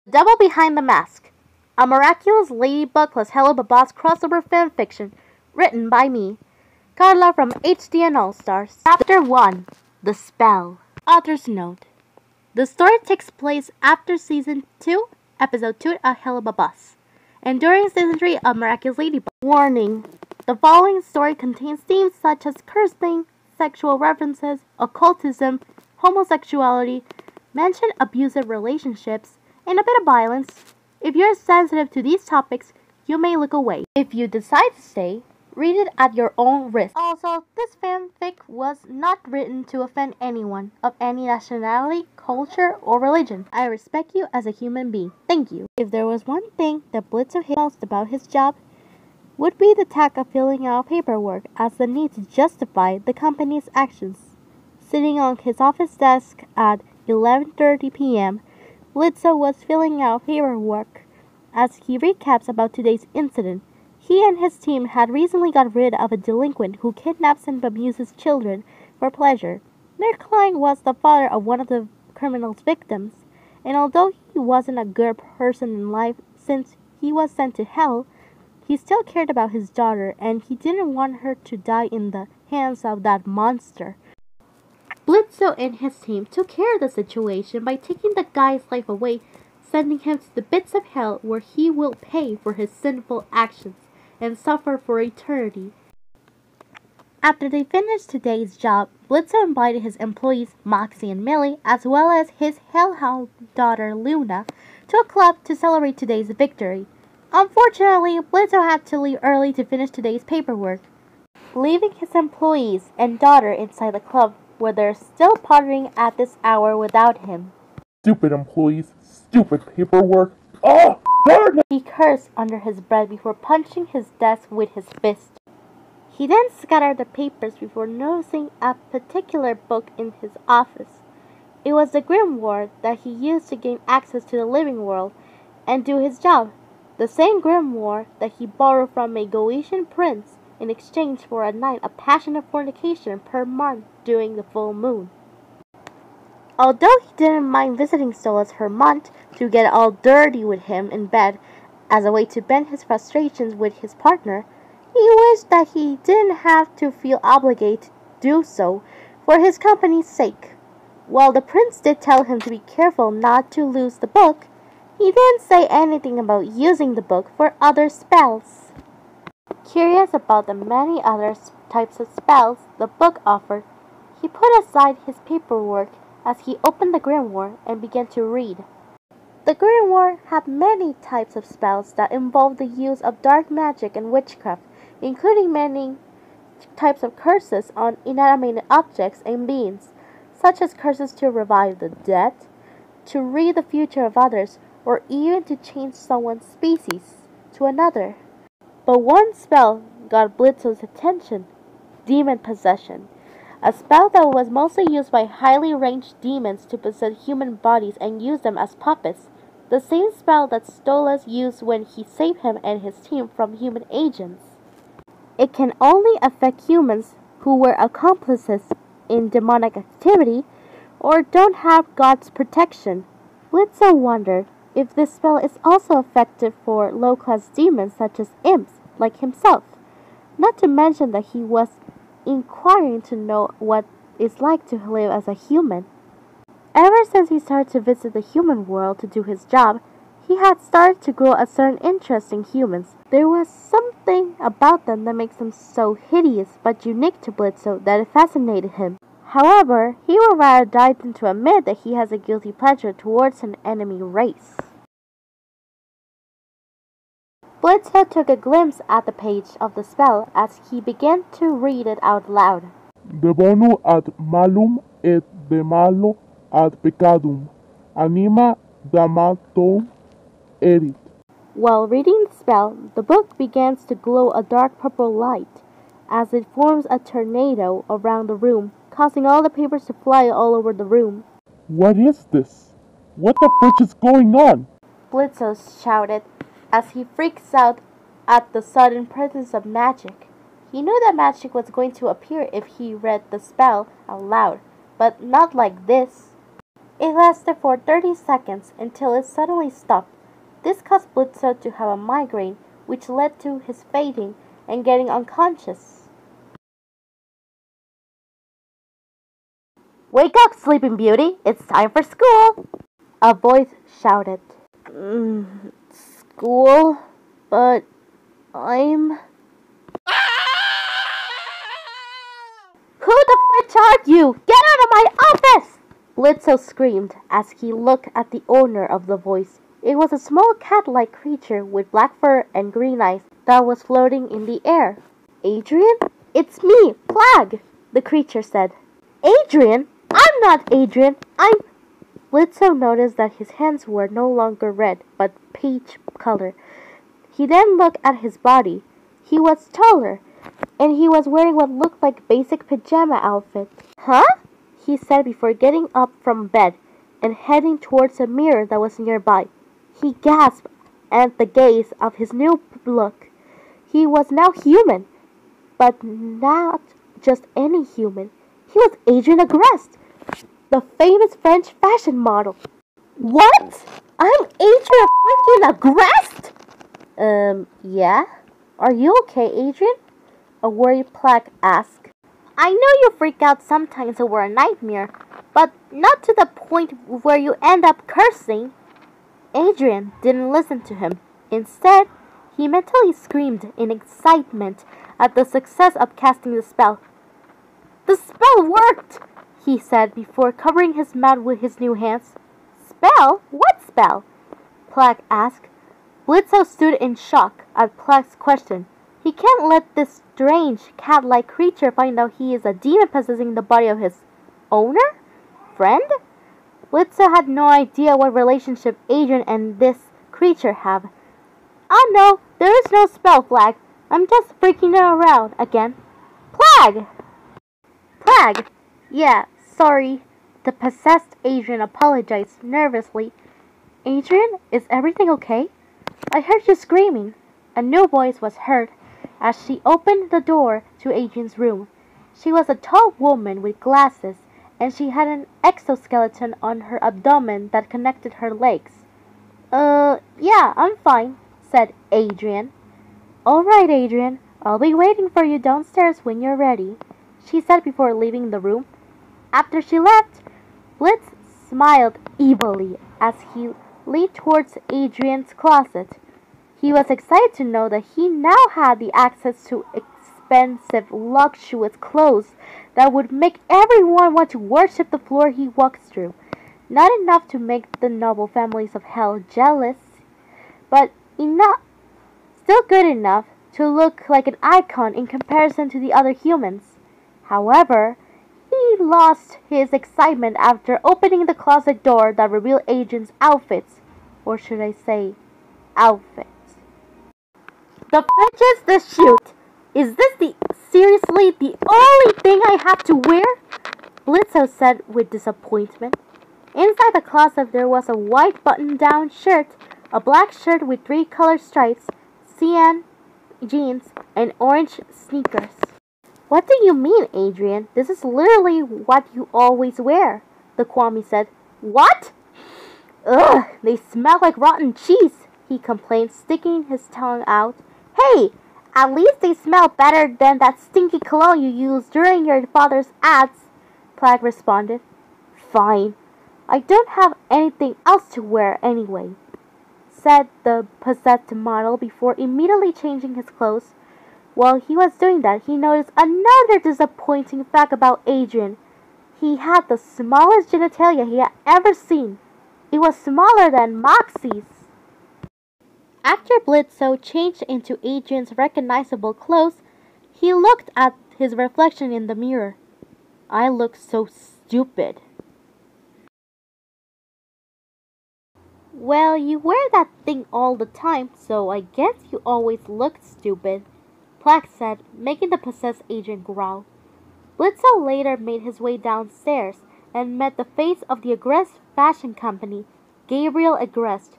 Devil Behind the Mask, a Miraculous Ladybug plus Helluva Boss crossover fanfiction, written by me, Carla from HDN All-Stars. Chapter 1, The Spell. Author's Note: the story takes place after Season 2, Episode 2 of Helluva Boss, and during Season 3 of Miraculous Ladybug. Warning: the following story contains themes such as cursing, sexual references, occultism, homosexuality, mention abusive relationships, and a bit of violence. If you're sensitive to these topics, you may look away. If you decide to stay, read it at your own risk. Also, this fanfic was not written to offend anyone of any nationality, culture, or religion. I respect you as a human being. Thank you. If there was one thing that Blitzo hated most about his job, would be the task of filling out paperwork as the need to justify the company's actions. Sitting on his office desk at 11:30 p.m., Blitzo was filling out paperwork as he recaps about today's incident. He and his team had recently got rid of a delinquent who kidnaps and abuses children for pleasure. Their client was the father of one of the criminal's victims, and although he wasn't a good person in life since he was sent to hell, he still cared about his daughter, and he didn't want her to die in the hands of that monster. Blitzo and his team took care of the situation by taking the guy's life away, sending him to the pits of hell where he will pay for his sinful actions and suffer for eternity. After they finished today's job, Blitzo invited his employees Moxie and Millie, as well as his hellhound daughter Luna, to a club to celebrate today's victory. Unfortunately, Blitzo had to leave early to finish today's paperwork, leaving his employees and daughter inside the club, where they're still partying at this hour without him. Stupid employees, stupid paperwork. Oh, darn it! He cursed under his breath before punching his desk with his fist. He then scattered the papers before noticing a particular book in his office. It was the grimoire that he used to gain access to the living world and do his job. The same grimoire that he borrowed from a Goetian prince in exchange for a night of passionate fornication per month during the full moon. Although he didn't mind visiting Stolas per month to get all dirty with him in bed as a way to vent his frustrations with his partner, he wished that he didn't have to feel obligated to do so for his company's sake. While the prince did tell him to be careful not to lose the book, he didn't say anything about using the book for other spells. Curious about the many other types of spells the book offered, he put aside his paperwork as he opened the grimoire and began to read. The grimoire had many types of spells that involved the use of dark magic and witchcraft, including many types of curses on inanimate objects and beings, such as curses to revive the dead, to read the future of others, or even to change someone's species to another. But one spell got Blitzo's attention: demon possession, a spell that was mostly used by highly ranged demons to possess human bodies and use them as puppets, the same spell that Stolas used when he saved him and his team from human agents. It can only affect humans who were accomplices in demonic activity or don't have God's protection. Blitzo wondered if this spell is also effective for low-class demons such as imps like himself, not to mention that he was inquiring to know what it's like to live as a human. Ever since he started to visit the human world to do his job, he had started to grow a certain interest in humans. There was something about them that makes them so hideous but unique to Blitzo that it fascinated him. However, he would rather die than to admit that he has a guilty pleasure towards an enemy race. Blitzo took a glimpse at the page of the spell as he began to read it out loud. De bono ad malum et de malo ad peccadum, anima damnatum erit. While reading the spell, the book begins to glow a dark purple light as it forms a tornado around the room, causing all the papers to fly all over the room. What is this? What the frick is going on? Blitzo shouted as he freaks out at the sudden presence of magic. He knew that magic was going to appear if he read the spell out loud, but not like this. It lasted for 30 seconds until it suddenly stopped. This caused Blitzo to have a migraine, which led to his fainting and getting unconscious. "Wake up, Sleeping Beauty! It's time for school!" a voice shouted. School? But I'm... "Who the fritz are you? Get out of my office!" Blitzo screamed as he looked at the owner of the voice. It was a small cat-like creature with black fur and green eyes that was floating in the air. "Adrian? It's me, Plag," the creature said. "Adrian? I'm not Adrian. I'm..." Blitzo noticed that his hands were no longer red, but peach color. He then looked at his body. He was taller, and he was wearing what looked like a basic pajama outfit. "Huh?" he said before getting up from bed and heading towards a mirror that was nearby. He gasped at the gaze of his new look. He was now human, but not just any human. He was Adrian Agreste, the famous French fashion model. "What? I'm Adrian freaking Agreste?" Yeah? Are you okay, Adrian?" a worried Plag asked. "I know you freak out sometimes over a nightmare, but not to the point where you end up cursing." Adrian didn't listen to him. Instead, he mentally screamed in excitement at the success of casting the spell. "The spell worked!" he said before covering his mouth with his new hands. "Spell? What spell?" Plag asked. Blitzo stood in shock at Plag's question. He can't let this strange cat-like creature find out he is a demon possessing the body of his owner? Friend? Blitzo had no idea what relationship Adrian and this creature have. "Oh no, there is no spell, Plag. I'm just freaking around again." "Plag!" "Plag! Yeah, sorry." The possessed Adrian apologized nervously. "Adrian, is everything okay? I heard you screaming." A new voice was heard as she opened the door to Adrian's room. She was a tall woman with glasses, and she had an exoskeleton on her abdomen that connected her legs. Yeah, I'm fine," said Adrian. "All right, Adrian. I'll be waiting for you downstairs when you're ready," she said before leaving the room. After she left, Blitz smiled evilly as he leaned towards Adrian's closet. He was excited to know that he now had the access to expensive, luxurious clothes that would make everyone want to worship the floor he walks through. Not enough to make the noble families of hell jealous, but still good enough to look like an icon in comparison to the other humans. However, he lost his excitement after opening the closet door that revealed Adrian's outfits, or should I say, outfit. "The fridge is the shoot. Is this seriously the only thing I have to wear?" Blitzo said with disappointment. Inside the closet there was a white button-down shirt, a black shirt with 3 colored stripes, cyan jeans, and orange sneakers. "What do you mean, Adrian? This is literally what you always wear," the Kwame said. "What? Ugh, they smell like rotten cheese," he complained, sticking his tongue out. "Hey, at least they smell better than that stinky cologne you used during your father's ads," Plag responded. "Fine. I don't have anything else to wear anyway," said the possessed model before immediately changing his clothes. While he was doing that, he noticed another disappointing fact about Adrian. He had the smallest genitalia he had ever seen. It was smaller than Moxie's. After Blitzo changed into Adrian's recognizable clothes, he looked at his reflection in the mirror. "I look so stupid." "Well, you wear that thing all the time, so I guess you always look stupid," Plag said, making the possessed Adrian growl. Blitzo later made his way downstairs and met the face of the Agreste fashion company, Gabriel Agreste,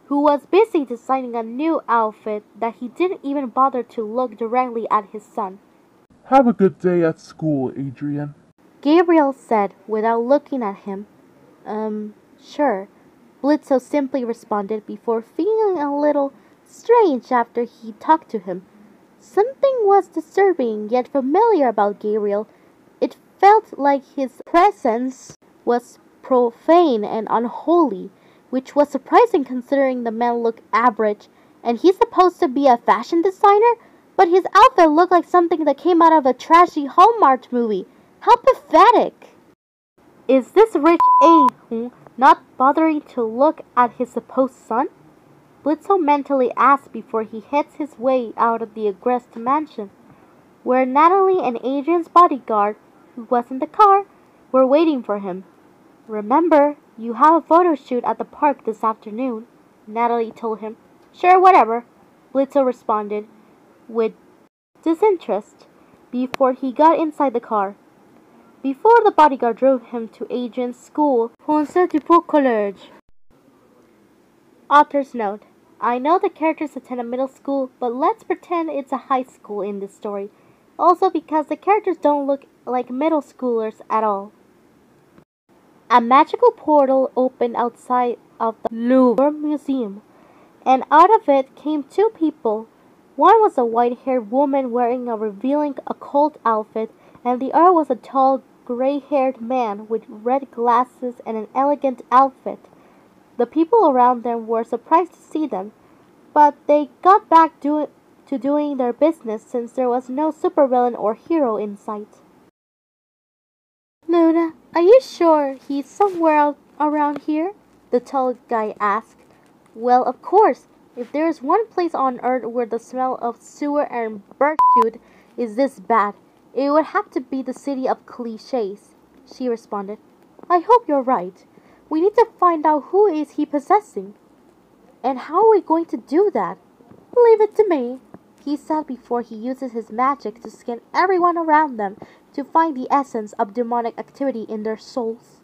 who was busy designing a new outfit that he didn't even bother to look directly at his son. "Have a good day at school, Adrian," Gabriel said without looking at him. Sure. Blitzo simply responded before feeling a little strange after he talked to him. Something was disturbing yet familiar about Gabriel. It felt like his presence was profane and unholy, which was surprising considering the man looked average, and he's supposed to be a fashion designer, but his outfit looked like something that came out of a trashy Hallmark movie. How pathetic! Is this rich a-hole not bothering to look at his supposed son? Blitzo mentally asked before he hits his way out of the aggressed mansion, where Natalie and Adrian's bodyguard, who was in the car, were waiting for him. Remember, you have a photo shoot at the park this afternoon, Natalie told him. Sure, whatever, Blitzo responded with disinterest before he got inside the car. Before the bodyguard drove him to Adrian's school, Ponce du Pont College. Author's note. I know the characters attend a middle school, but let's pretend it's a high school in this story. Also because the characters don't look like middle schoolers at all. A magical portal opened outside of the Louvre Museum, and out of it came two people. One was a white-haired woman wearing a revealing occult outfit, and the other was a tall, gray-haired man with red glasses and an elegant outfit. The people around them were surprised to see them, but they got back to doing their business since there was no supervillain or hero in sight. Luna, are you sure he's somewhere out around here? The tall guy asked. Well, of course. If there is one place on Earth where the smell of sewer and bird shit is this bad, it would have to be the city of cliches, she responded. I hope you're right. We need to find out who is he possessing. And how are we going to do that? Leave it to me, he said before he uses his magic to scan everyone around them to find the essence of demonic activity in their souls.